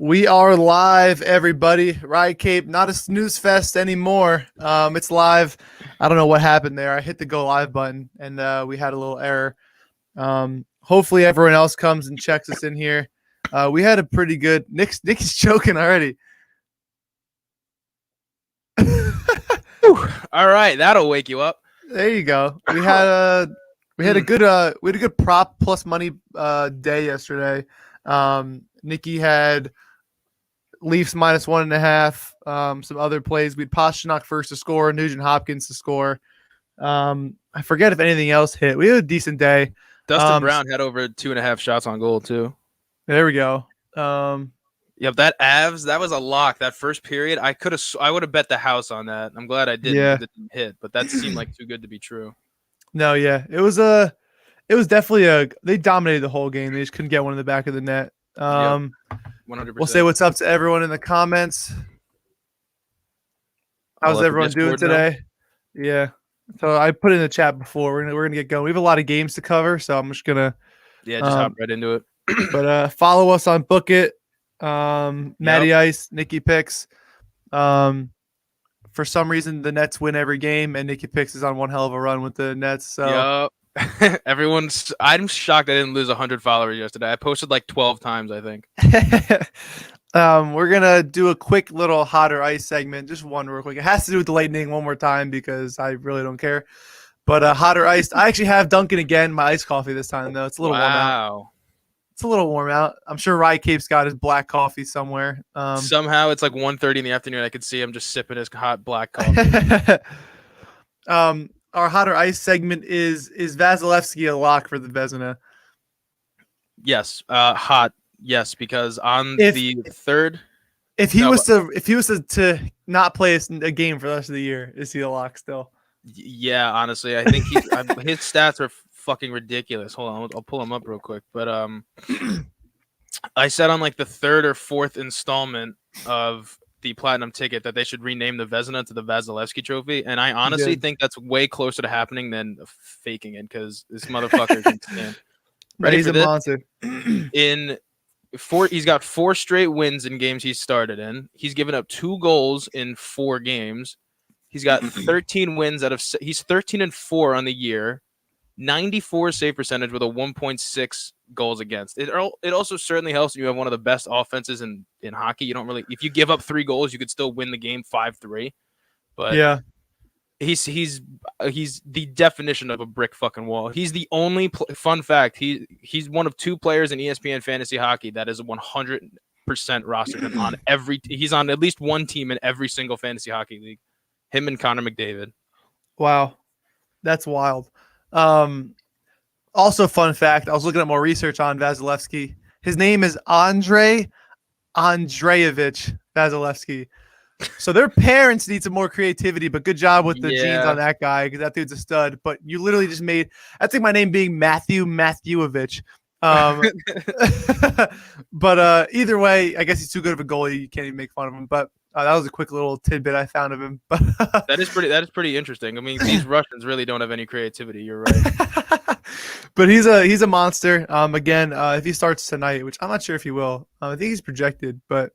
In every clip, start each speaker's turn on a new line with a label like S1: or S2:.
S1: We are live, everybody. Riot Cape, not a snooze fest anymore. It's live. I don't know what happened there. I hit the go live button and we had a little error. Hopefully everyone else comes and checks us in here. We had a pretty good Nicky's choking already.
S2: All right, that'll wake you up.
S1: There you go. We had a good prop plus money day yesterday. Nicky had Leafs minus 1.5. Some other plays. We had Pastrnak first to score, Nugent Hopkins to score. I forget if anything else hit. We had a decent day.
S2: Dustin Brown had over 2.5 shots on goal too.
S1: There we go.
S2: Yep, that Avs, that was a lock. That first period, I would have bet the house on that. I'm glad I didn't.
S1: Yeah.
S2: It didn't hit, but that seemed like too good to be true.
S1: No, yeah, it was definitely they dominated the whole game. They just couldn't get one in the back of the net.
S2: 100%.
S1: We'll say what's up to everyone in the comments. How's everyone doing today? Now? Yeah. So I put in the chat before. We're gonna get going. We have a lot of games to cover, so I'm just gonna
S2: hop right into it.
S1: But follow us on Book It. Matty Ice, Nicky Picks. For some reason the Nets win every game, and Nicky Picks is on one hell of a run with the Nets. So
S2: I'm shocked I didn't lose 100 followers yesterday. I posted like 12 times, I think.
S1: We're gonna do a quick little hot or ice segment, just one real quick. It has to do with the lightning one more time because I really don't care. But hot or iced, I actually have Dunkin' again. My iced coffee this time though. It's a little warm out. It's a little warm out. I'm sure Riot Cape's got his black coffee somewhere.
S2: Somehow it's like 1:30 in the afternoon. I could see him just sipping his hot black coffee.
S1: Our hot or ice segment is Vasilevskiy a lock for the Vesna?
S2: Yes, hot. Yes, because on the third,
S1: if he was to not play a game for the rest of the year, is he a lock still?
S2: Yeah, honestly, I think his stats are fucking ridiculous. Hold on, I'll pull him up real quick. But I said on like the third or fourth installment of the platinum ticket that they should rename the Vesna to the Vasilevskiy Trophy, and I honestly think that's way closer to happening than faking it because this motherfucker can stand.
S1: Ready for this? Monster.
S2: He's got 4 straight wins in games he's started in. He's given up 2 goals in 4 games. He's got 13 wins he's 13-4 on the year, 94 save percentage with a 1.6 goals against. It also certainly helps when you have one of the best offenses in hockey. You don't really, if you give up 3 goals, you could still win the game 5-3. But yeah, he's the definition of a brick fucking wall. He's the only fun fact. He's one of 2 players in ESPN fantasy hockey that is 100% rostered on every. He's on at least one team in every single fantasy hockey league. Him and Connor McDavid.
S1: Wow, that's wild. Also, fun fact, I was looking at more research on Vasilevskiy. His name is Andrei Andreevich Vasilevskiy. So their parents need some more creativity, but good job with the genes on that guy because that dude's a stud. But you literally just made – I think my name being Matthew Matthewovich. But either way, I guess he's too good of a goalie. You can't even make fun of him. But that was a quick little tidbit I found of him.
S2: That is pretty interesting. I mean, these Russians really don't have any creativity. You're right.
S1: But he's a monster. Again, if he starts tonight, which I'm not sure if he will, I think he's projected. But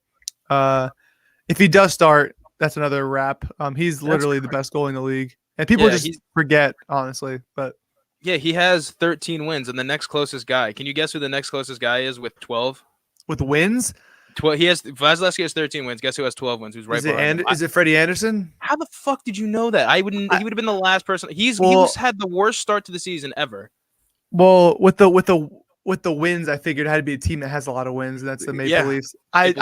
S1: if he does start, that's another wrap. He's literally the best goalie in the league, and people just forget, honestly. But
S2: yeah, he has 13 wins, and the next closest guy. Can you guess who the next closest guy is with 12?
S1: With wins?
S2: 12. Vasilevskiy has 13 wins. Guess who has 12 wins? Who's right behind him?
S1: Is it Freddie Anderson?
S2: How the fuck did you know that? He would have been the last person. He had the worst start to the season ever.
S1: Well, with the wins, I figured it had to be a team that has a lot of wins, and that's the Maple Leafs. I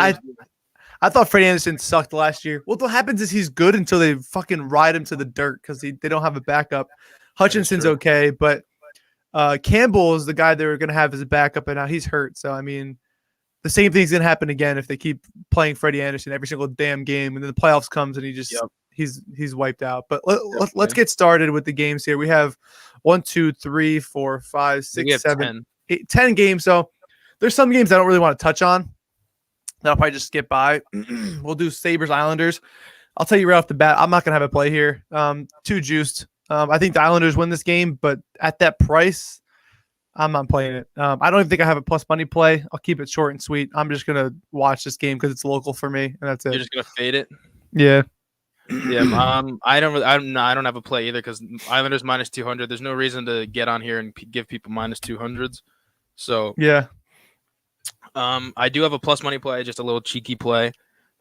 S1: thought Freddie Anderson sucked last year. Well, what happens is he's good until they fucking ride him to the dirt because they don't have a backup. Hutchinson's okay, but Campbell is the guy they were going to have as a backup, and now he's hurt. So, I mean, the same thing's going to happen again if they keep playing Freddie Anderson every single damn game, and then the playoffs comes and he's wiped out. But let's get started with the games here. We have 1, 2, 3, 4, 5, 6, 7, 8, 10 games. So there's some games I don't really want to touch on. That'll probably just skip by. We'll do Sabres Islanders. I'll tell you right off the bat, I'm not going to have a play here. Too juiced. I think the Islanders win this game, but at that price, I'm not playing it. I don't even think I have a plus money play. I'll keep it short and sweet. I'm just gonna watch this game because it's local for me, and that's it.
S2: You're just gonna fade it.
S1: Yeah.
S2: Yeah. I don't have a play either because Islanders minus 200. There's no reason to get on here and give people minus 200s. So
S1: yeah.
S2: I do have a plus money play, just a little cheeky play.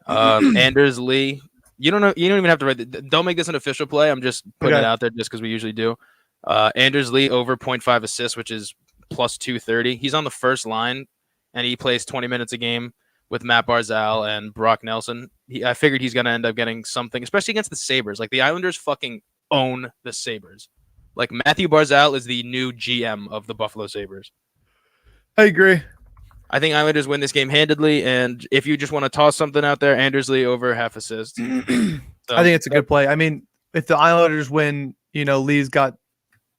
S2: Anders Lee. You don't even have to write it. Don't make this an official play. I'm just putting it out there just because we usually do. Anders Lee over 0.5 assists, which is plus 230. He's on the first line, and he plays 20 minutes a game with Matt Barzal and Brock Nelson. I figured he's going to end up getting something, especially against the Sabres. Like, the Islanders fucking own the Sabres. Like, Matthew Barzal is the new GM of the Buffalo Sabres.
S1: I agree.
S2: I think Islanders win this game handedly, and if you just want to toss something out there, Anders Lee over half assist. So,
S1: I think it's a good play. I mean, if the Islanders win, Lee's got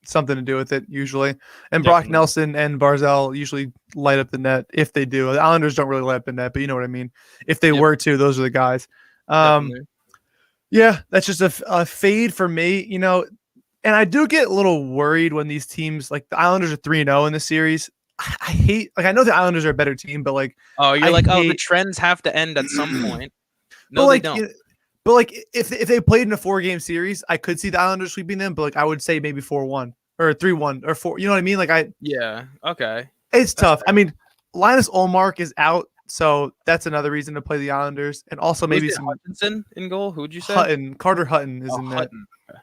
S1: something to do with it usually, and Brock Nelson and Barzal usually light up the net if they do. The Islanders don't really light up the net, but you know what I mean. If they were to, those are the guys. Yeah, that's just a fade for me, And I do get a little worried when these teams, like the Islanders are 3-0 in this series. I hate, I know the Islanders are a better team, but
S2: the trends have to end at some point. No, they don't.
S1: If they played in a 4-game series, I could see the Islanders sweeping them, but I would say maybe 4-1 or 3-1 or 4. You know what I mean?
S2: Okay.
S1: It's tough. Fair. I mean, Linus Ullmark is out, so that's another reason to play the Islanders, and also maybe some
S2: Hutchinson in goal. Who would you say?
S1: Carter Hutton is in that.
S2: Okay.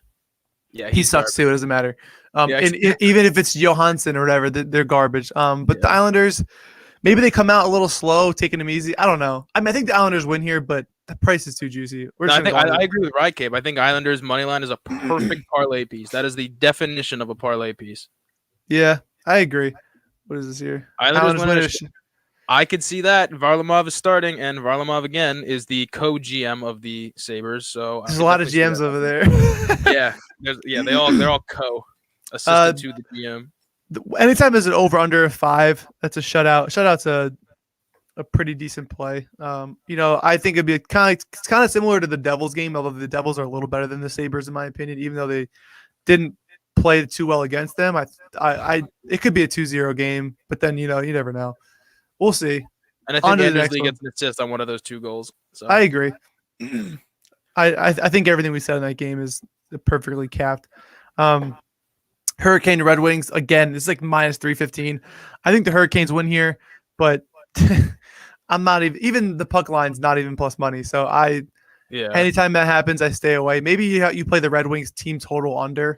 S2: Yeah,
S1: he sucks too. It doesn't matter. Even if it's Johansson or whatever, they're garbage. But the Islanders, maybe they come out a little slow, taking them easy. I don't know. I mean, I think the Islanders win here, but the price is too juicy.
S2: I agree with Ride Cape. I think Islanders money line is a perfect parlay piece. That is the definition of a parlay piece.
S1: Yeah, I agree. What is this here?
S2: Islanders winners. I could see that. Varlamov is starting, and Varlamov again is the co-GM of the Sabres. So
S1: there's a lot of GMs over there.
S2: They're all co-assistant to the GM.
S1: Anytime there's an over/under of 5, that's a shutout. Shutout's a pretty decent play. I think it'd be kind of similar to the Devils game, although the Devils are a little better than the Sabres in my opinion, even though they didn't play too well against them. It could be a 2-0 game, but then you never know. We'll see.
S2: And I think Anders Lee gets an assist on one of those 2 goals. So
S1: I agree. I think everything we said in that game is perfectly capped. Hurricane Red Wings, again, this is like minus 315. I think the Hurricanes win here, but I'm not even the puck line's not even plus money. So anytime that happens, I stay away. Maybe you play the Red Wings team total under.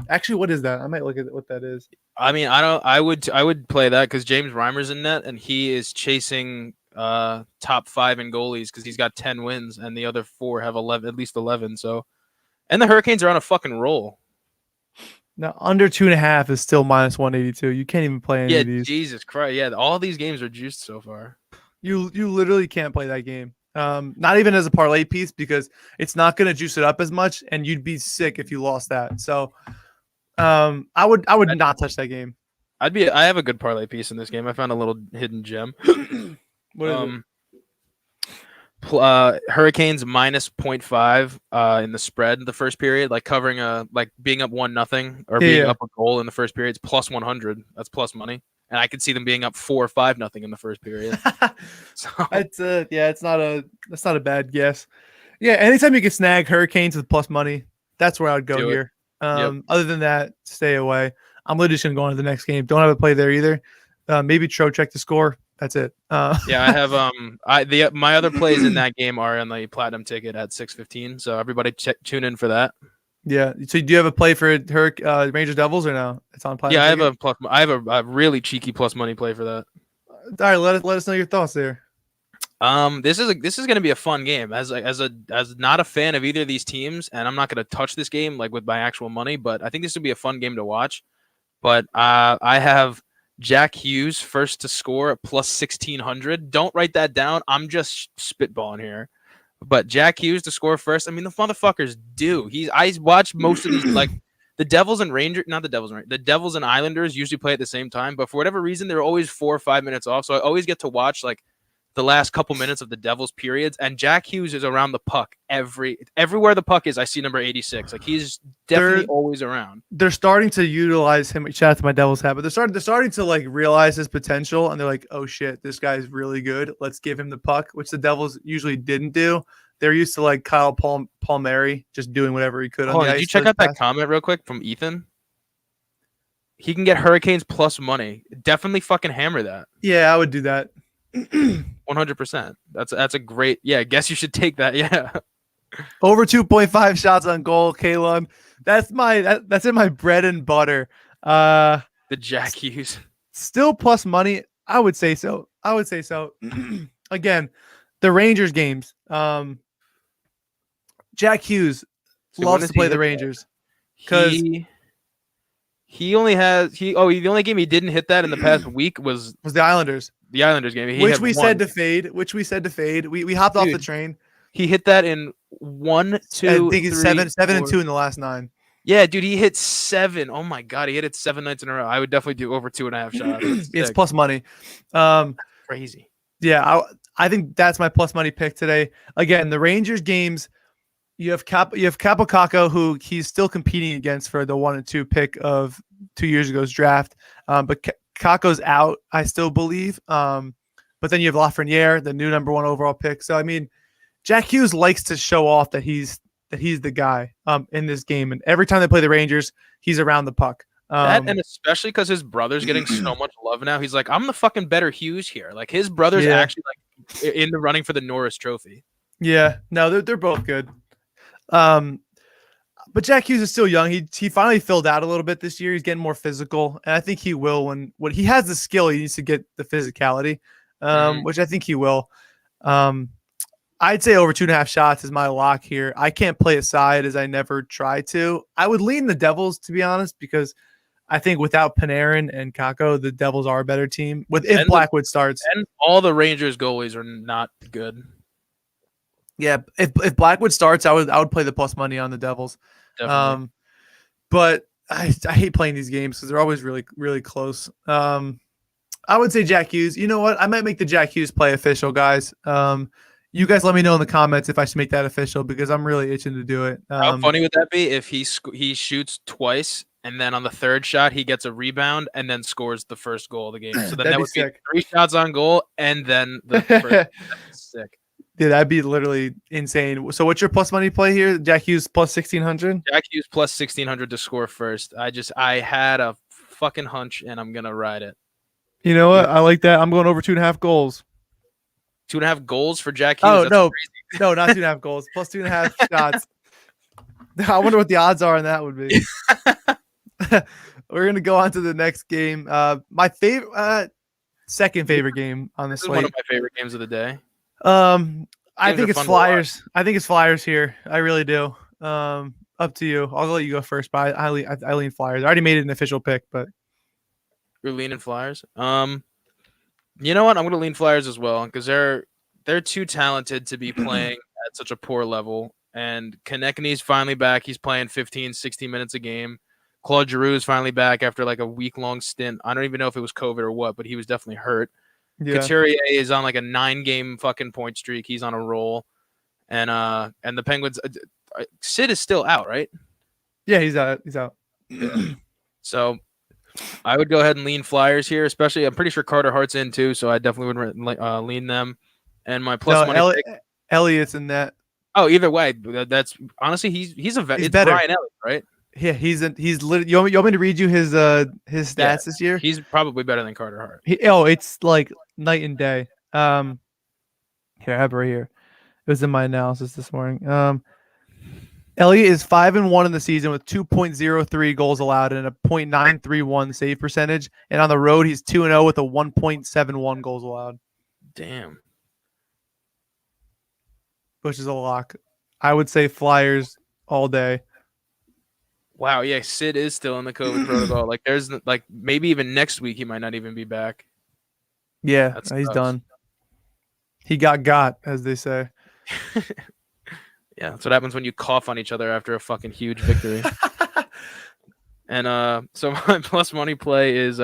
S1: Actually, what is that? I might look at what that is.
S2: I mean, I would play that because James Reimer's in net and he is chasing top 5 in goalies because he's got 10 wins and the other 4 have at least 11. So, and the Hurricanes are on a fucking roll.
S1: Now under 2.5 is still minus 182. You can't even play any of these.
S2: Jesus Christ! Yeah, all these games are juiced so far.
S1: You literally can't play that game. Not even as a parlay piece because it's not going to juice it up as much, and you'd be sick if you lost that. So, I would not touch that game.
S2: I have a good parlay piece in this game. I found a little hidden gem.
S1: What is it?
S2: Hurricanes minus 0.5 in the spread the first period, like covering being up 1-0 or being up a goal in the first period. It's plus 100. That's plus money. And I could see them being up 4 or 5-0 in the first period. So
S1: that's not a bad guess. Yeah, anytime you can snag Hurricanes with plus money, that's where I would go here. Other than that, stay away. I'm literally just gonna go on to the next game. Don't have a play there either. Maybe Trocheck to score. That's it.
S2: I have my other plays in that game are on the platinum ticket at 6:15. So everybody tune in for that.
S1: Yeah. So do you have a play for Rangers Devils or no? It's on platinum.
S2: Yeah, I have a really cheeky plus money play for that.
S1: All right, let us know your thoughts there.
S2: This is going to be a fun game. As not a fan of either of these teams, and I'm not going to touch this game with my actual money, but I think this would be a fun game to watch. But I have Jack Hughes first to score at plus 1,600. Don't write that down. I'm just spitballing here. But Jack Hughes to score first. I mean, the motherfuckers do. I watch most of these the Devils and the Devils and Islanders usually play at the same time, but for whatever reason, they're always 4 or 5 minutes off. So I always get to watch the last couple minutes of the Devils periods, and Jack Hughes is around the puck everywhere the puck is. I see number 86. Like he's definitely always around.
S1: They're starting to utilize him. Shout out to my Devils hat, but they're starting to like realize his potential, and they're like, oh shit, this guy's really good. Let's give him the puck, which the Devils usually didn't do. They're used to like Kyle Palmieri just doing whatever he could on the ice.
S2: Did you check out that comment real quick from Ethan? He can get Hurricanes plus money. Definitely fucking hammer that.
S1: Yeah, I would do that.
S2: 100%. That's a great. Yeah, I guess you should take that. Yeah.
S1: Over 2.5 shots on goal, Kalon. That's in my bread and butter.
S2: The Jack Hughes.
S1: Still plus money. I would say so. Again, the Rangers games. Jack Hughes loves to play the Rangers because the only game he didn't hit that in the past week was the Islanders.
S2: The Islanders game,
S1: which we said to fade. We hopped off the train.
S2: He hit that in 1, 2,
S1: I think he's 7
S2: 4.
S1: and 2 in the last 9.
S2: Yeah, dude, he hit 7. Oh my god, he hit it 7 nights in a row. I would definitely do over 2.5 shots.
S1: It's plus money.
S2: Crazy.
S1: Yeah, I think that's my plus money pick today. Again, the Rangers games. You have Capo Caco, who he's still competing against for the 1 and 2 pick of 2 years ago's draft. But Caco's out, I still believe. But then you have Lafreniere, the new number 1 overall pick. So I mean, Jack Hughes likes to show off that he's the guy in this game. And every time they play the Rangers, he's around the puck.
S2: And especially because his brother's getting so much love now. He's like, I'm the fucking better Hughes here. Like his brother's actually like in the running for the Norris Trophy.
S1: Yeah, no, they're both good. But Jack Hughes is still young. He finally filled out a little bit this year. He's getting more physical, and I think he will when he has the skill. He needs to get the physicality, which I think he will. I'd say over 2.5 shots is my lock here. I can't play a side as I never try to. I would lean the Devils, to be honest, because I think without Panarin and Kakko, the Devils are a better team. If Blackwood starts,
S2: and all the Rangers goalies are not good.
S1: Yeah, if Blackwood starts, I would play the plus money on the Devils.
S2: Definitely.
S1: But I hate playing these games because they're always really, really close. I would say Jack Hughes. You know what? I might make the Jack Hughes play official, guys. You guys let me know in the comments if I should make that official because I'm really itching to do it.
S2: How funny would that be if he shoots twice and then on the third shot he gets a rebound and then scores the first goal of the game? So then that would be 3 shots on goal and then the first. That's sick.
S1: Yeah, that'd be literally insane. So what's your plus money play here? Jack Hughes plus 1,600?
S2: Jack Hughes plus 1,600 to score first. I had a fucking hunch, and I'm going to ride it.
S1: You know what? I like that. I'm going over 2.5 goals.
S2: 2.5 goals for Jack Hughes?
S1: Oh, no. No, not 2.5 goals. Plus 2.5 shots. I wonder what the odds are on that would be. We're going to go on to the next game. My favorite, second favorite game on the slate.
S2: This is one of my favorite games of the day.
S1: I think it's Flyers. I think it's Flyers here. I really do. Up to you. I'll let you go first, but I lean Flyers. I already made it an official pick, but
S2: you're leaning Flyers. You know what? I'm gonna lean Flyers as well because they're too talented to be playing at such a poor level. And Konechny's finally back. He's playing 15, 16 minutes a game. Claude Giroux is finally back after like a week-long stint. I don't even know if it was COVID or what, but he was definitely hurt. Yeah. Couturier is on like a 9-game fucking point streak. He's on a roll, and the Penguins. Sid is still out, right?
S1: Yeah, he's out.
S2: Yeah. So I would go ahead and lean Flyers here, especially. I'm pretty sure Carter Hart's in too, so I definitely would lean them. And my plus money.
S1: Elliott's in that.
S2: Oh, either way, that's honestly he's a vet. It's better. Brian Elliott, right?
S1: Yeah, he's literally. You want me to read you his stats this year?
S2: He's probably better than Carter Hart.
S1: It's like night and day. Here, I have it right here. It was in my analysis this morning. Elliott is 5-1 in the season with 2.03 goals allowed and a .931 save percentage. And on the road, he's 2-0 with a 1.71 goals allowed.
S2: Damn.
S1: Which is a lock. I would say Flyers all day.
S2: Wow, yeah, Sid is still in the COVID protocol. Like, there's like maybe even next week he might not even be back.
S1: Yeah, he's done. He got, as they say.
S2: Yeah, that's what happens when you cough on each other after a fucking huge victory. And so my plus money play is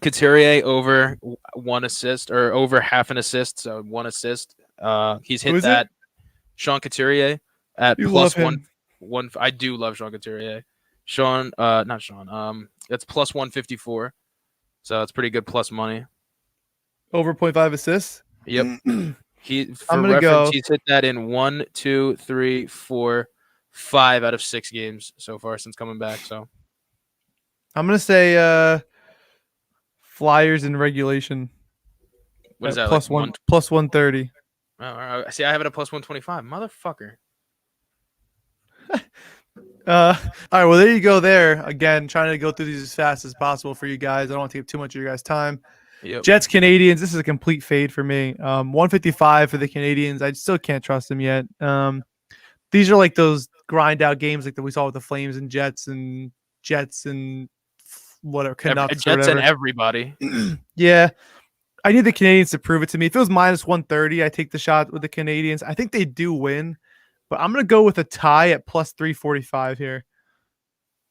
S2: Couturier over. 1 assist or over half an assist, so 1 assist. He's hit that. Sean Couturier at
S1: you
S2: plus
S1: love him.
S2: one. I do love Sean Couturier. Not Sean. That's plus 154. So it's pretty good plus money.
S1: Over 0.5 assists.
S2: Yep.
S1: I'm gonna go.
S2: He's hit that in 1, 2, 3, 4, 5 out of 6 games so far since coming back. So
S1: I'm gonna say Flyers in regulation.
S2: What is that?
S1: Plus
S2: like
S1: plus 130.
S2: Oh, all right. See, I have it at plus 125. Motherfucker.
S1: All right. Well, there you go. There again, trying to go through these as fast as possible for you guys. I don't want to take up too much of your guys' time.
S2: Yep.
S1: Jets Canadians. This is a complete fade for me. 155 for the Canadians. I still can't trust them yet. These are like those grind out games like that we saw with the Flames and Jets and whatever Canucks.
S2: Jets and everybody.
S1: Yeah. I need the Canadians to prove it to me. If it was minus 130, I take the shot with the Canadians. I think they do win, but I'm going to go with a tie at plus 345 here.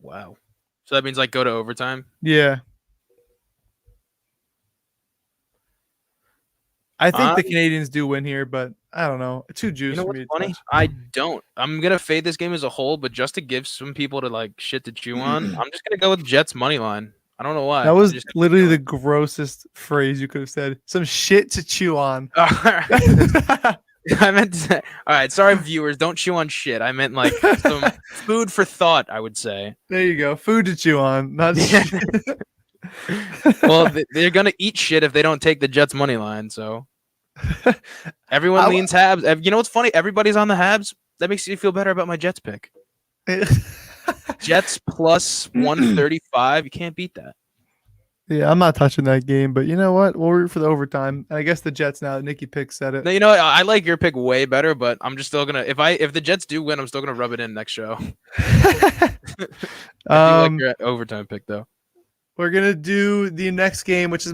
S2: Wow. So that means like go to overtime?
S1: Yeah. I think the Canadians do win here, but I don't know. Too juice for me.
S2: Funny? I don't. I'm going to fade this game as a whole, but just to give some people to like shit to chew on, I'm just going to go with Jets money line. I don't know why.
S1: That was literally the grossest phrase you could have said. Some shit to chew on.
S2: I meant to say, all right, sorry viewers, don't chew on shit. I meant like some food for thought, I would say.
S1: There you go. Food to chew on. Not
S2: Well, they're going to eat shit if they don't take the Jets money line, so everyone leans Habs. You know what's funny? Everybody's on the Habs. That makes you feel better about my Jets pick. Jets plus 135. You can't beat that.
S1: Yeah, I'm not touching that game, but you know what? We'll root for the overtime. And I guess the Jets now. Nicky Pick said it.
S2: No, you know, I like your pick way better, but I'm just still gonna if the Jets do win, I'm still gonna rub it in next show. I do like your overtime pick though.
S1: We're gonna do the next game, which is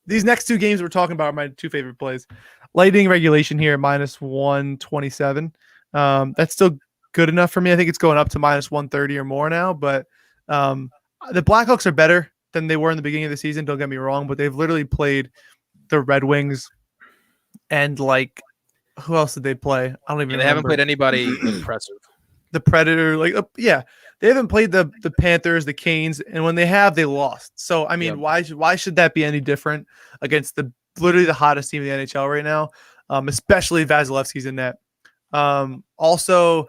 S1: these next two games we're talking about are my two favorite plays. Lightning regulation here minus 127. That's still good enough for me. I think it's going up to minus 130 or more now, but the Blackhawks are better than they were in the beginning of the season. Don't get me wrong, but they've literally played the Red Wings and like who else did they play? I don't even.
S2: They haven't played anybody impressive.
S1: The Predator, they haven't played the Panthers, the Canes, and when they have, they lost. So I mean, why should that be any different against literally the hottest team in the NHL right now, especially Vasilevskiy's in net. Also,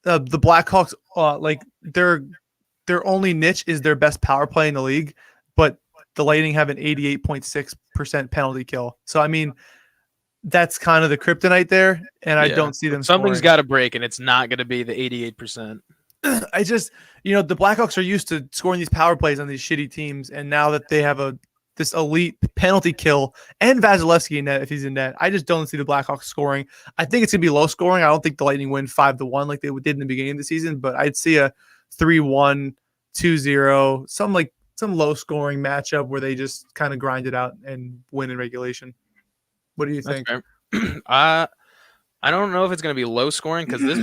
S1: the Blackhawks, their only niche is their best power play in the league, but the Lightning have an 88.6% penalty kill. So I mean, that's kind of the kryptonite there, and I don't see them.
S2: Something's got to break, and it's not going to be the 88%.
S1: I just, the Blackhawks are used to scoring these power plays on these shitty teams, and now that they have this elite penalty kill and Vasilevskiy in net if he's in net, I just don't see the Blackhawks scoring. I think it's gonna be low scoring. I don't think the Lightning win 5-1 like they did in the beginning of the season, but I'd see a 3-1, 2-0, some low scoring matchup where they just kind of grind it out and win in regulation. What do you think?
S2: I don't know if it's going to be low scoring because this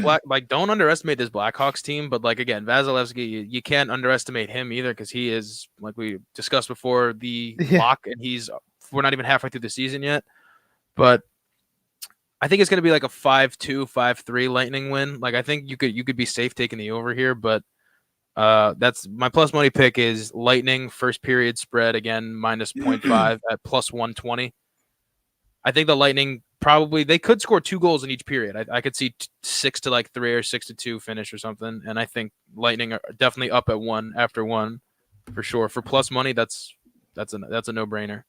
S2: don't underestimate this Blackhawks team. But like again, Vasilevskiy, you can't underestimate him either because he is, like we discussed before, the lock, and we're not even halfway through the season yet. But I think it's going to be like a 5-2, 5-3 Lightning win. Like I think you could be safe taking the over here, but that's my plus money pick is Lightning first period spread again minus 0.5 at plus 120. I think the Lightning they could score 2 goals in each period. I could see 6-3 or 6-2 finish or something. And I think Lightning are definitely up at 1 after 1 for sure. For plus money, that's a no brainer.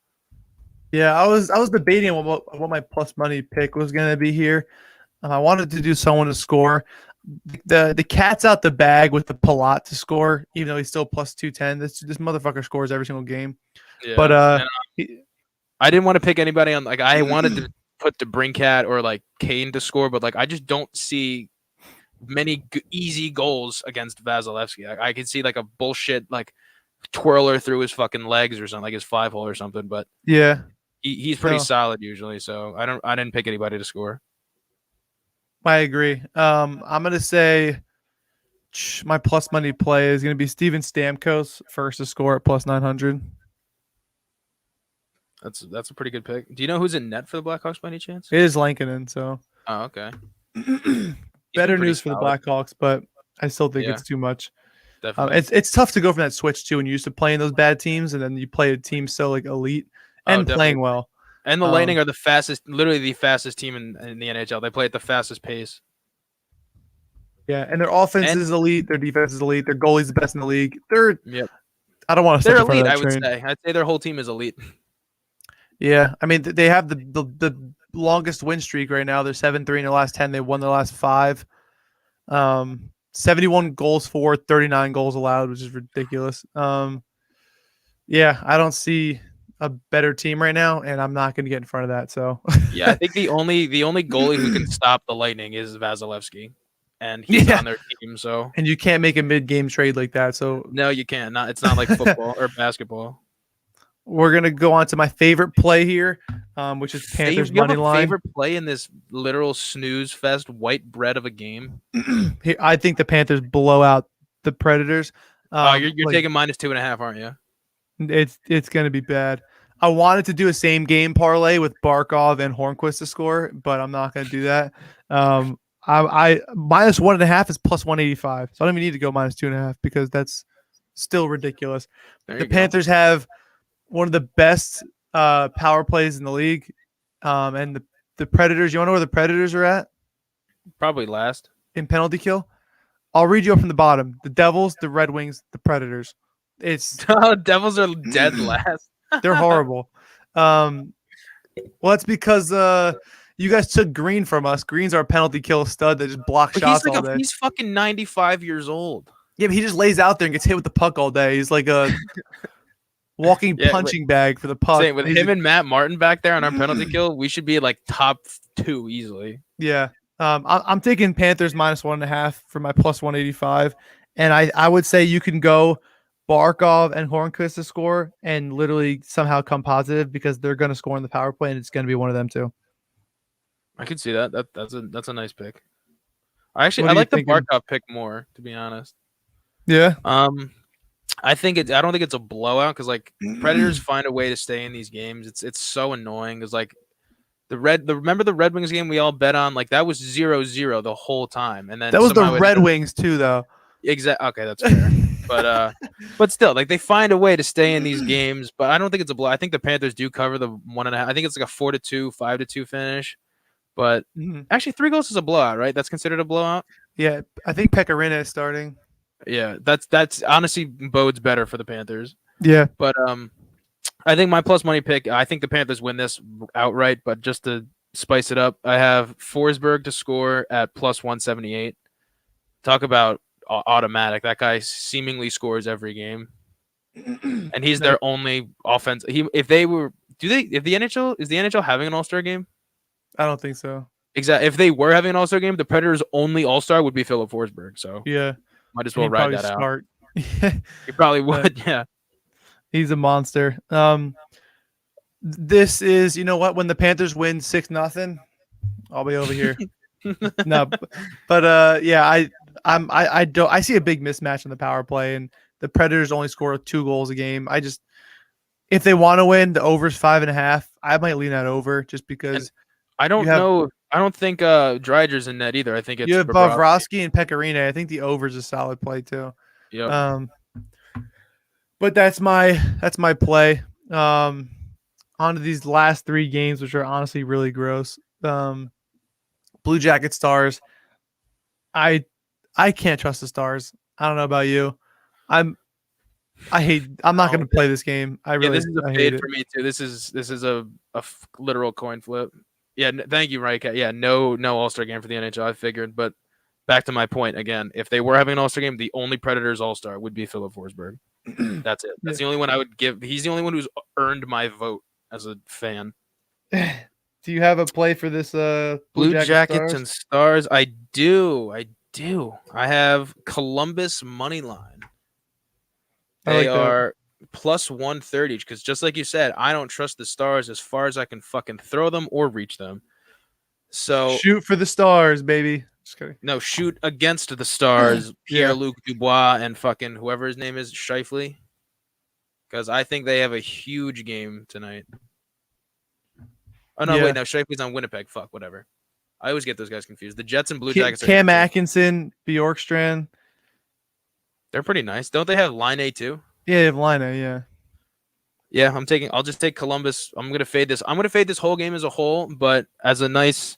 S1: Yeah, I was debating what my plus money pick was going to be here. I wanted to do someone to score. The cat's out the bag with the Palat to score, even though he's still plus 210. This motherfucker scores every single game.
S2: Yeah,
S1: but
S2: I didn't want to pick anybody on I wanted to put the Brinkat or like Kane to score, but I just don't see many easy goals against Vasilevskiy. I could see a bullshit twirler through his fucking legs or something, his 5-hole or something. But
S1: yeah,
S2: he's pretty solid usually. So I didn't pick anybody to score.
S1: I agree. I'm gonna say my plus money play is gonna be Steven Stamkos first to score at plus 900.
S2: That's a pretty good pick. Do you know who's in net for the Blackhawks by any chance?
S1: It is Lankinen, so.
S2: Oh, okay.
S1: Better news for the Blackhawks, but I still think it's too much.
S2: Definitely.
S1: It's tough to go from that switch too when you're used to playing those bad teams, and then you play a team so like elite and playing well.
S2: And the Lightning are literally the fastest team in the NHL. They play at the fastest pace.
S1: Yeah, and their offense is elite. Their defense is elite. Their goalie's the best in the league.
S2: Yep.
S1: I don't want to.
S2: They're elite. I would say. I'd say their whole team is elite.
S1: Yeah, I mean they have the longest win streak right now. They're 7-3 in their last 10. They won their last 5. 71 goals for, 39 goals allowed, which is ridiculous. Yeah, I don't see a better team right now, and I'm not going to get in front of that. So
S2: yeah, I think the only goalie who can stop the Lightning is Vasilevskiy, and he's on their team. So
S1: and you can't make a mid-game trade like that. So
S2: no, you can't. It's not like football or basketball.
S1: We're gonna go on to my favorite play here, which is Panthers money line.
S2: Favorite play in this literal snooze fest, white bread of a game.
S1: I think the Panthers blow out the Predators.
S2: You're taking -2.5, aren't you?
S1: It's gonna be bad. I wanted to do a same game parlay with Barkov and Hornquist to score, but I'm not gonna do that. I -1.5 is +185, so I don't even need to go -2.5 because that's still ridiculous. The Panthers have one of the best power plays in the league. And the Predators, you want to know where the Predators are at?
S2: Probably last.
S1: In penalty kill? I'll read you up from the bottom. The Devils, the Red Wings, the Predators.
S2: Devils are dead last.
S1: They're horrible. Well, that's because you guys took Green from us. Green's our penalty kill stud that just blocks shots all day.
S2: He's fucking 95 years old.
S1: Yeah, but he just lays out there and gets hit with the puck all day. He's like a walking punching bag for the puck.
S2: With him and Matt Martin back there on our penalty kill, we should be like top 2 easily.
S1: Yeah. I'm taking Panthers -1.5 for my +185. And I would say you can go Barkov and Hornquist to score and literally somehow come positive because they're going to score in the power play and it's going to be one of them too.
S2: I could see that. That's a nice pick. I like the Barkov pick more, to be honest.
S1: Yeah.
S2: I don't think it's a blowout because like Predators find a way to stay in these games. It's so annoying because like remember the Red Wings game we all bet on, like that was 0-0 the whole time, and then
S1: that was the Red Wings too though.
S2: Exactly. Okay, that's fair. but still, like they find a way to stay in these games. But I don't think it's a blowout. I think the Panthers do cover the 1.5. I think it's like a 4-2, 5-2 finish. But actually, 3 goals is a blowout, right? That's considered a blowout.
S1: Yeah, I think Pecorino is starting.
S2: Yeah, that's honestly bodes better for the Panthers.
S1: Yeah,
S2: but I think my plus money pick. I think the Panthers win this outright. But just to spice it up, I have Forsberg to score at +178. Talk about automatic. That guy seemingly scores every game, and he's their only offense. If the NHL is the NHL having an All-Star game?
S1: I don't think so.
S2: Exactly. If they were having an All-Star game, the Predators' only All-Star would be Philip Forsberg. So
S1: yeah.
S2: Might as well ride that out. He probably would, yeah.
S1: He's a monster. This is, you know what? When the Panthers win 6-0, I'll be over here. No, but yeah, I see a big mismatch in the power play, and the Predators only score 2 goals a game. If they want to win, the over's 5.5. I might lean that over just because.
S2: I don't know. I don't think Dreiger's in net either. I think it's
S1: you have Bobrovsky and Pecorino. I think the over's a solid play too.
S2: Yeah.
S1: But that's my play. On to these last 3 games, which are honestly really gross. Blue Jacket Stars. I can't trust the Stars. I don't know about you. I'm not going to play this game.
S2: This is a fade for me too. This is a literal coin flip. Yeah, thank you, Right? Yeah, no All-Star game for the NHL, I figured. But back to my point again, if they were having an All-Star game, the only Predators All-Star would be Philip Forsberg. That's it. That's the only one I would give. He's the only one who's earned my vote as a fan.
S1: Do you have a play for this
S2: Blue Jackets and Stars? I do. I have Columbus money line. They are +130 because just like you said, I don't trust the Stars as far as I can fucking throw them or reach them. So
S1: shoot for the Stars, baby. Just kidding.
S2: No, shoot against the Stars. Pierre-Luc Dubois and fucking whoever his name is, Scheifele. Because I think they have a huge game tonight. Oh no, wait, no, Shifley's on Winnipeg. Fuck, whatever. I always get those guys confused. The Jets and Blue Jackets.
S1: Cam Atkinson, Bjorkstrand.
S2: They're pretty nice. Don't they have Line A too?
S1: Yeah, they have Line A, yeah.
S2: Yeah, I'll just take Columbus. I'm gonna fade this. I'm gonna fade this whole game as a whole, but as a nice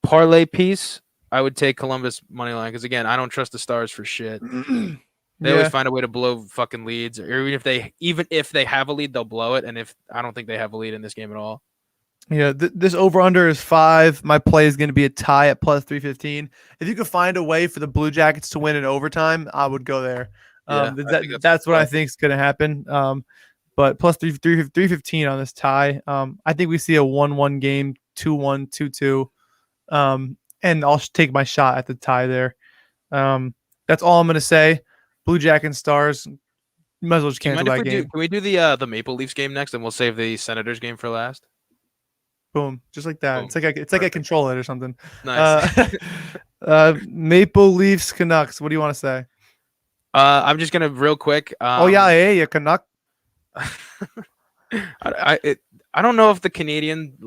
S2: parlay piece, I would take Columbus money line because again, I don't trust the Stars for shit. They always find a way to blow fucking leads, or even if they have a lead, they'll blow it. And I don't think they have a lead in this game at all.
S1: Yeah, this over under is 5. My play is going to be a tie at plus 315. If you could find a way for the Blue Jackets to win in overtime, I would go there. That's what I think is going to happen. But plus 315 on this tie. I think we see a 1-1 game, 2-1, 2-2. And I'll take my shot at the tie there. That's all I'm going to say. Blue Jackets Stars. Might as well just cancel that game.
S2: Can we do the Maple Leafs game next, and we'll save the Senators game for last?
S1: Boom, just like that. Boom. It's like I control it or something.
S2: Nice.
S1: Maple Leafs Canucks. What do you want to say?
S2: I'm just gonna real quick.
S1: Yeah, Canuck.
S2: I don't know if the Canadian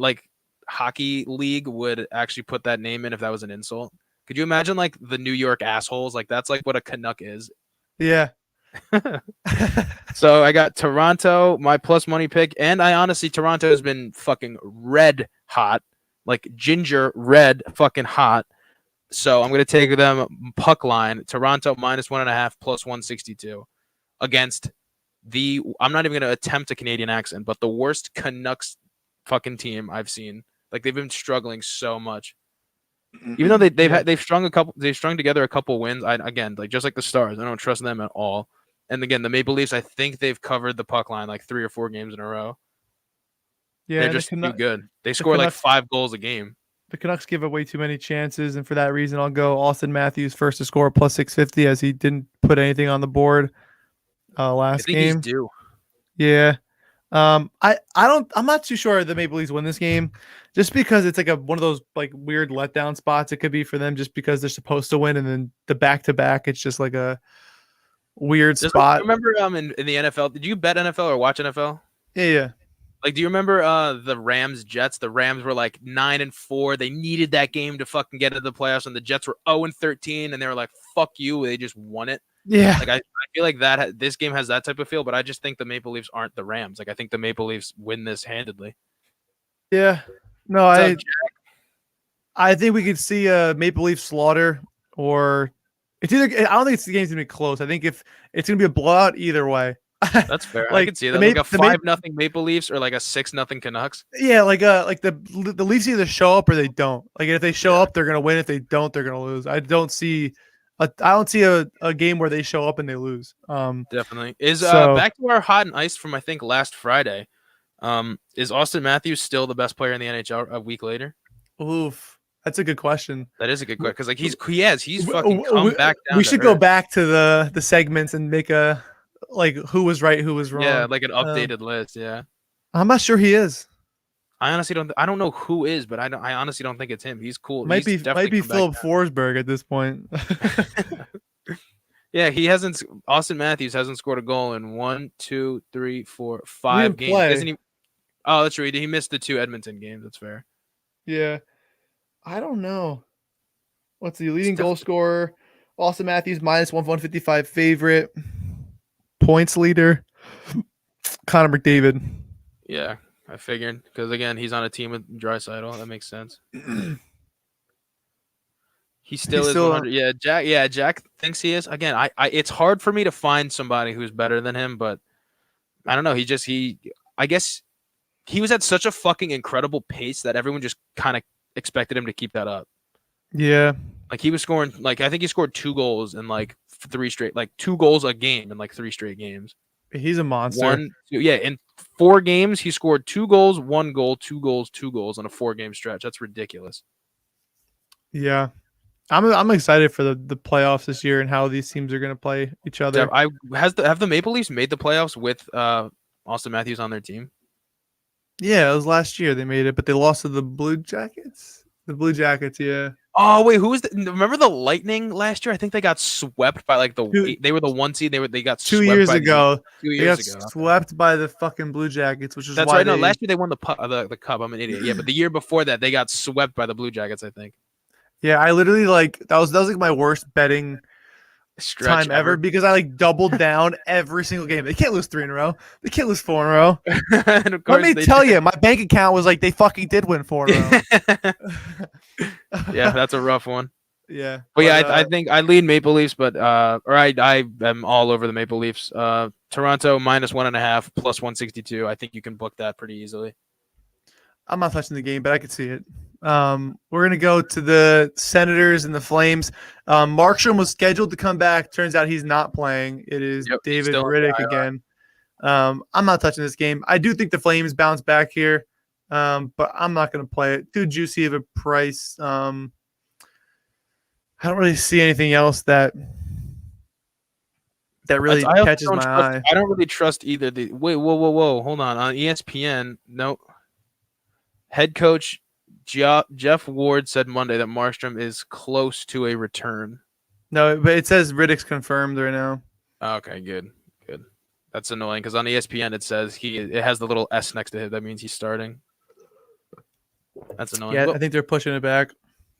S2: hockey league would actually put that name in if that was an insult. Could you imagine the New York assholes? That's what a Canuck is.
S1: Yeah.
S2: So I got Toronto, my plus money pick, and Toronto has been fucking red hot, ginger red fucking hot. So I'm gonna take them puck line, Toronto -1.5 plus 162 against I'm not even gonna attempt a Canadian accent, but the worst Canucks fucking team I've seen. They've been struggling so much. Even though they've strung together a couple wins. Just like the Stars, I don't trust them at all. And again, the Maple Leafs, I think they've covered the puck line 3 or 4 games in a row. Yeah, they're just too good. They score 5 goals a game.
S1: The Canucks give away too many chances, and for that reason, I'll go Austin Matthews first to score plus 650 as he didn't put anything on the board last game. I think
S2: he's due.
S1: Yeah. I'm not too sure the Maple Leafs win this game, just because it's one of those weird letdown spots. It could be for them just because they're supposed to win, and then the back-to-back, it's just a weird spot.
S2: Remember in the NFL, did you bet NFL or watch NFL?
S1: Yeah.
S2: Do you remember the Rams Jets? The Rams were 9-4. They needed that game to fucking get into the playoffs, and the Jets were 0-13, and they were like, "Fuck you!" They just won it.
S1: Yeah.
S2: I feel like that this game has that type of feel, but I just think the Maple Leafs aren't the Rams. I think the Maple Leafs win this handedly.
S1: Yeah. No, I think we could see a Maple Leaf slaughter, or it's either. I don't think the game's gonna be close. I think if it's gonna be a blowout either way.
S2: That's fair. I can see that. A 5-0 Maple Leafs or a 6-0 Canucks.
S1: Yeah, the Leafs either show up or they don't. If they show up, they're gonna win. If they don't, they're gonna lose. I don't see a game where they show up and they lose.
S2: Definitely. Back to our hot and iced from I think last Friday. Is Austin Matthews still the best player in the NHL a week later?
S1: Oof. That's a good question.
S2: That is a good question because he's fucking come back down.
S1: We should go back to the segments and make a who was right, who was wrong.
S2: Yeah, an updated list. Yeah,
S1: I'm not sure he is.
S2: I honestly don't. I don't know who is, but I honestly don't think it's him. He's cool.
S1: Might be Philip Forsberg at this point.
S2: Yeah, he hasn't. Austin Matthews hasn't scored a goal in 1, 2, 3, 4, 5 games. Oh, that's right. He missed the 2 Edmonton games. That's fair.
S1: Yeah, I don't know. What's the leading goal scorer? Austin Matthews -155 favorite. Points leader, Connor McDavid.
S2: Yeah, I figured because again he's on a team with Draisaitl. That makes sense. He still is 100. Yeah, Jack thinks he is. Again, it's hard for me to find somebody who's better than him, but I don't know. I guess he was at such a fucking incredible pace that everyone just kind of expected him to keep that up.
S1: Yeah.
S2: He was scoring, I think he scored 2 goals in 3 straight, 2 goals a game in 3 straight games.
S1: He's a monster.
S2: In 4 games, he scored 2 goals, 1 goal, 2 goals, 2 goals on a 4-game stretch. That's ridiculous.
S1: Yeah. I'm excited for the playoffs this year and how these teams are going to play each other.
S2: Have the Maple Leafs made the playoffs with Austin Matthews on their team?
S1: Yeah, it was last year they made it, but they lost to the Blue Jackets. The Blue Jackets, yeah.
S2: Oh wait, who was remember the Lightning last year? I think they got swept by like they were the 1 seed. They got
S1: 2
S2: swept
S1: years
S2: by
S1: ago.
S2: 2
S1: They
S2: years
S1: got
S2: ago.
S1: swept by the fucking Blue Jackets, which is
S2: That's
S1: why
S2: right. No, last year they won the cup. I'm an idiot. Yeah, but the year before that they got swept by the Blue Jackets. I think.
S1: Yeah, I literally that was like my worst betting
S2: Stretch
S1: time ever because I like doubled down every single game. They can't lose 3 in a row. They can't lose 4 in a row.
S2: And of
S1: Let
S2: course
S1: me tell you, my bank account was like they fucking did win 4 in a row.
S2: Yeah, that's a rough one.
S1: Yeah,
S2: but yeah, I think I lead Maple Leafs, but I am all over the Maple Leafs. Toronto -1.5 plus 162. I think you can book that pretty easily.
S1: I'm not touching the game, but I could see it. We're gonna go to the Senators and the Flames. Markstrom was scheduled to come back. Turns out he's not playing. It is David Riddick again. I'm not touching this game. I do think the Flames bounce back here, but I'm not gonna play it. Too juicy of a price. I don't really see anything else that really catches my eye.
S2: I don't really trust either. Wait, whoa. Hold on ESPN. No. Head coach Jeff Ward said Monday that Markstrom is close to a return.
S1: No, but it says Riddick's confirmed right now.
S2: Okay, good. That's annoying because on ESPN it says it has the little S next to it. That means he's starting. That's annoying.
S1: Yeah, I think they're pushing it back.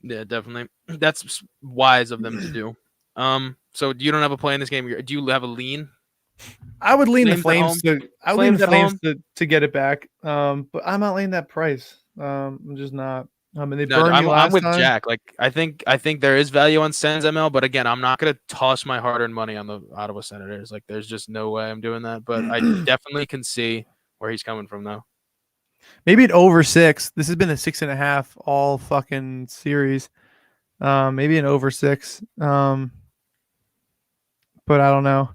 S2: Yeah, definitely. That's wise of them to do. So you don't have a play in this game. Do you have a lean?
S1: I would lean the Flames to get it back. But I'm not laying that price. I'm just not. I mean, they burned me last
S2: I'm with
S1: time.
S2: Jack. Like I think there is value on Sens ML, but again, I'm not gonna toss my hard-earned money on the Ottawa Senators. Like there's just no way I'm doing that. But I definitely can see where he's coming from though.
S1: Maybe an over 6. This has been a 6.5 all fucking series. Maybe an over 6. But I don't know.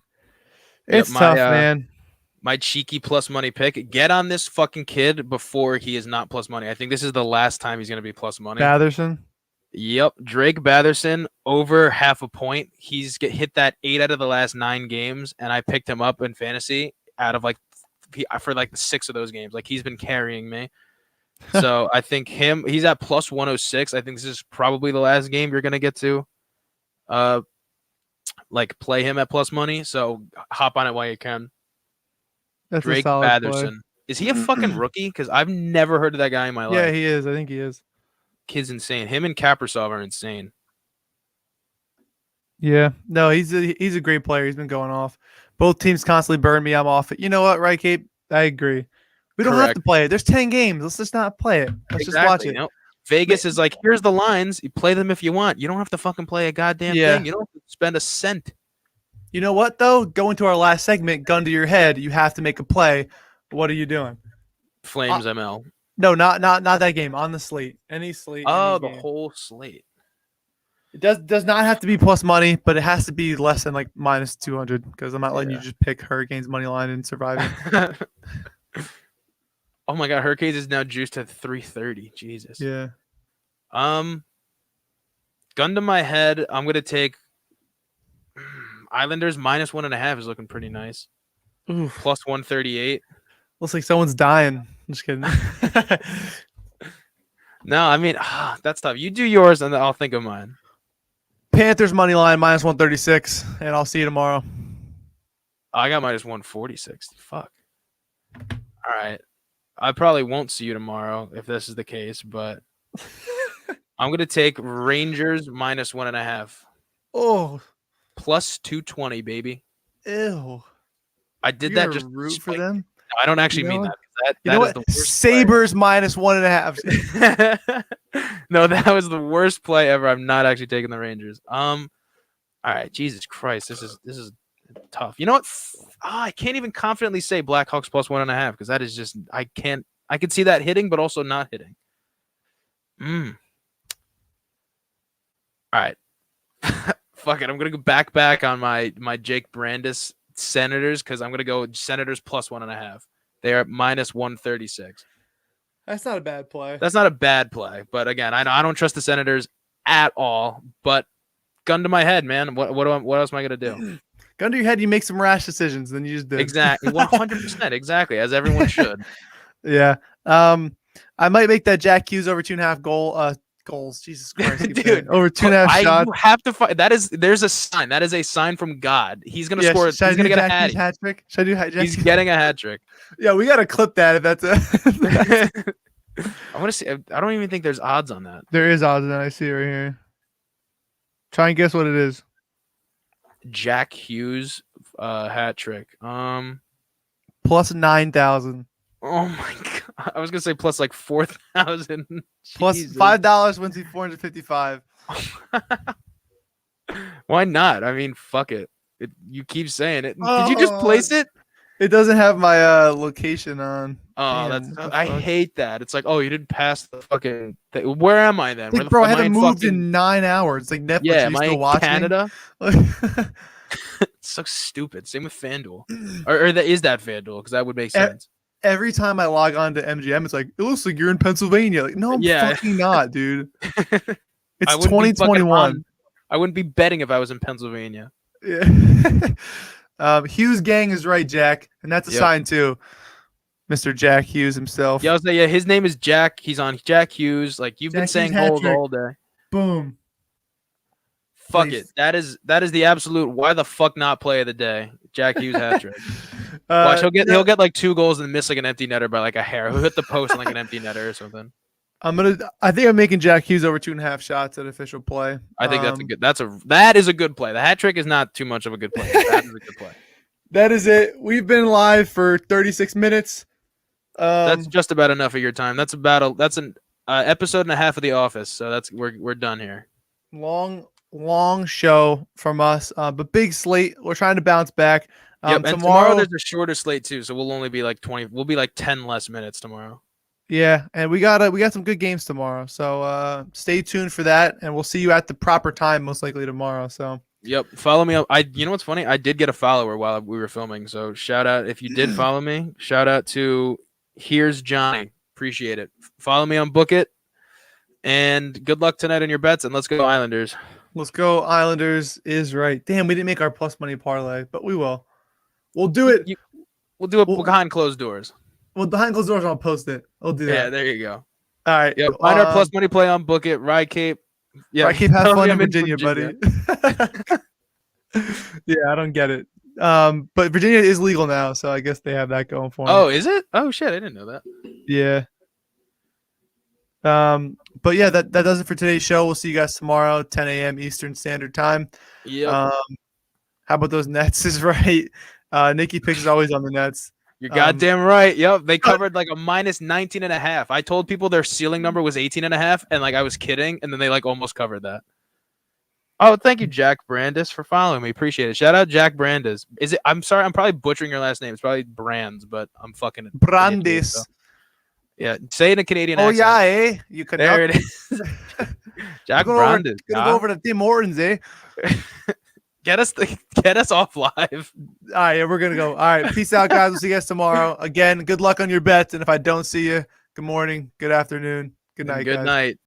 S1: It's tough, man.
S2: My cheeky plus money pick. Get on this fucking kid before he is not plus money. I think this is the last time he's going to be plus money.
S1: Batherson?
S2: Yep. Drake Batherson over 0.5 point. He's hit that 8 out of the last 9 games, and I picked him up in fantasy for the 6 of those games. Like he's been carrying me. So I think he's at plus 106. I think this is probably the last game you're going to get to play him at plus money. So hop on it while you can.
S1: That's
S2: Drake Batherson. Is he a fucking rookie? Because I've never heard of that guy in my life.
S1: Yeah, he is. I think he is.
S2: Kid's insane. Him and Kaprizov are insane.
S1: Yeah. No, he's a great player. He's been going off. Both teams constantly burn me. I'm off it. You know what, right, Cape? I agree. We don't have to play it. There's 10 games. Let's just not play it. Let's just watch it.
S2: Nope. Vegas is like, here's the lines. You play them if you want. You don't have to fucking play a goddamn thing. You don't have to spend a cent.
S1: You know what, though? Going to our last segment, gun to your head, you have to make a play. What are you doing?
S2: Flames ML.
S1: No, not that game. On the slate. Any slate.
S2: Oh, the whole slate.
S1: It does not have to be plus money, but it has to be less than like minus 200 because I'm not letting you just pick Hurricanes money line and surviving.
S2: Oh my God, Hurricanes is now juiced to 330. Jesus.
S1: Yeah.
S2: Gun to my head, I'm gonna take Islanders -1.5 is looking pretty nice.
S1: Oof.
S2: Plus 138.
S1: Looks like someone's dying. I'm just kidding.
S2: No, I mean that's tough. You do yours, and I'll think of mine.
S1: Panthers money line -136, and I'll see you tomorrow.
S2: I got -146. Fuck. All right. I probably won't see you tomorrow if this is the case, but I'm gonna take Rangers -1.5.
S1: Oh,
S2: plus 220, baby.
S1: Ew.
S2: I did that just
S1: root for them.
S2: No, I don't actually mean that.
S1: You know what? Sabres -1.5.
S2: No, that was the worst play ever. I'm not actually taking the Rangers. All right, Jesus Christ, this is tough. You know what? I can't even confidently say Blackhawks plus 1.5 because that is just I could see that hitting, but also not hitting. All right. Fuck it. I'm gonna go back on my Jake Brandis Senators because I'm gonna go Senators plus 1.5. They are at -136.
S1: That's not a bad play.
S2: That's not a bad play, but again, I don't trust the Senators at all. But gun to my head, man. What else am I gonna do?
S1: Gun to your head, you make some rash decisions, then you just did.
S2: Exactly, 100%, exactly, as everyone should.
S1: Yeah. I might make that Jack Hughes over 2.5 goal goals. Jesus Christ,
S2: Dude,
S1: over 2.5 shots.
S2: You have to find there's a sign. That is a sign from God. He's gonna score. He's gonna get a hat
S1: trick. Should I do
S2: He's getting a hat trick.
S1: Yeah, we gotta clip that if that's a.
S2: I want to see. I don't even think there's odds on that.
S1: There is odds on that. I see it right here. Try and guess what it is.
S2: Jack Hughes hat trick.
S1: Plus 9,000.
S2: Oh my god! I was gonna say plus like 4,000.
S1: Plus $5 wins you 455.
S2: Why not? I mean, fuck it. You keep saying it. Did you just place it?
S1: It doesn't have my location on.
S2: Oh, I hate that. It's like, oh, you didn't pass the fucking thing. Where am I then?
S1: Like, bro, I haven't moved in 9 hours. It's like Netflix.
S2: Yeah, am I in Canada? It's so stupid. Same with FanDuel. or is that FanDuel? Because that would make sense.
S1: Every time I log on to MGM, it's like, it looks like you're in Pennsylvania. Like, no, I'm fucking not, dude. It's 2021.
S2: I wouldn't be betting if I was in Pennsylvania.
S1: Yeah. Hughes gang is right, Jack. And that's a sign, too. Mr. Jack Hughes himself.
S2: Yeah, I was like, yeah, his name is Jack. He's on Jack Hughes. Like, you've been saying goals all day.
S1: Boom.
S2: Fuck it. That is the absolute why the fuck not play of the day. Jack Hughes hat trick. Watch, he'll get like 2 goals and miss like an empty netter by like a hair. He'll hit the post on like an empty netter or something.
S1: I think I'm making Jack Hughes over 2.5 shots at official play.
S2: I think that is a good play. The hat trick is not too much of a good play. That is a good play.
S1: That is it. We've been live for 36 minutes.
S2: That's just about enough of your time. That's an episode and a half of The Office. So we're done here.
S1: Long show from us, but big slate. We're trying to bounce back.
S2: And tomorrow there's a shorter slate too, so we'll only be like 20. We'll be like 10 less minutes tomorrow. Yeah,
S1: and we got some good games tomorrow. So stay tuned for that, and we'll see you at the proper time, most likely tomorrow. So
S2: yep, follow me up. You know what's funny? I did get a follower while we were filming. So shout out if you did follow me. Shout out to Here's Johnny. Appreciate it. Follow me on Book It, and good luck tonight on your bets. And let's go Islanders.
S1: Let's go Islanders is right. Damn, we didn't make our plus money parlay, but we will. We'll do it.
S2: We'll do it behind closed doors.
S1: Well, behind closed doors, I'll post it. I'll do that.
S2: Yeah, there you go.
S1: All right.
S2: Yep. Find our plus money play on Book It. Ride Cape.
S1: Yeah. Ride Cape, have fun in Virginia, buddy. Yeah, I don't get it. But Virginia is legal now, so I guess they have that going for them.
S2: Oh, is it? Oh shit, I didn't know that.
S1: Yeah. But yeah, that does it for today's show. We'll see you guys tomorrow, 10 a.m. Eastern Standard Time.
S2: Yeah.
S1: How about those Nets is right? Nicky picks is always on the Nets.
S2: You're goddamn right. Yep. They covered like a minus 19.5. I told people their ceiling number was 18.5, and like I was kidding, and then they like almost covered that. Oh, thank you, Jack Brandis, for following me. Appreciate it. Shout out Jack Brandis. Is it? I'm sorry, I'm probably butchering your last name. It's probably Brands, but I'm fucking
S1: Brandis.
S2: So. Yeah, say it in a Canadian accent.
S1: Oh yeah, You can.
S2: There it is. Jack Brandis.
S1: Gonna go over to Tim Hortons,
S2: Get us off live.
S1: All right, we're gonna go. All right, peace out, guys. We'll see you guys tomorrow. Again, good luck on your bets, and if I don't see you, good morning, good afternoon, good night,
S2: Good
S1: guys.
S2: night.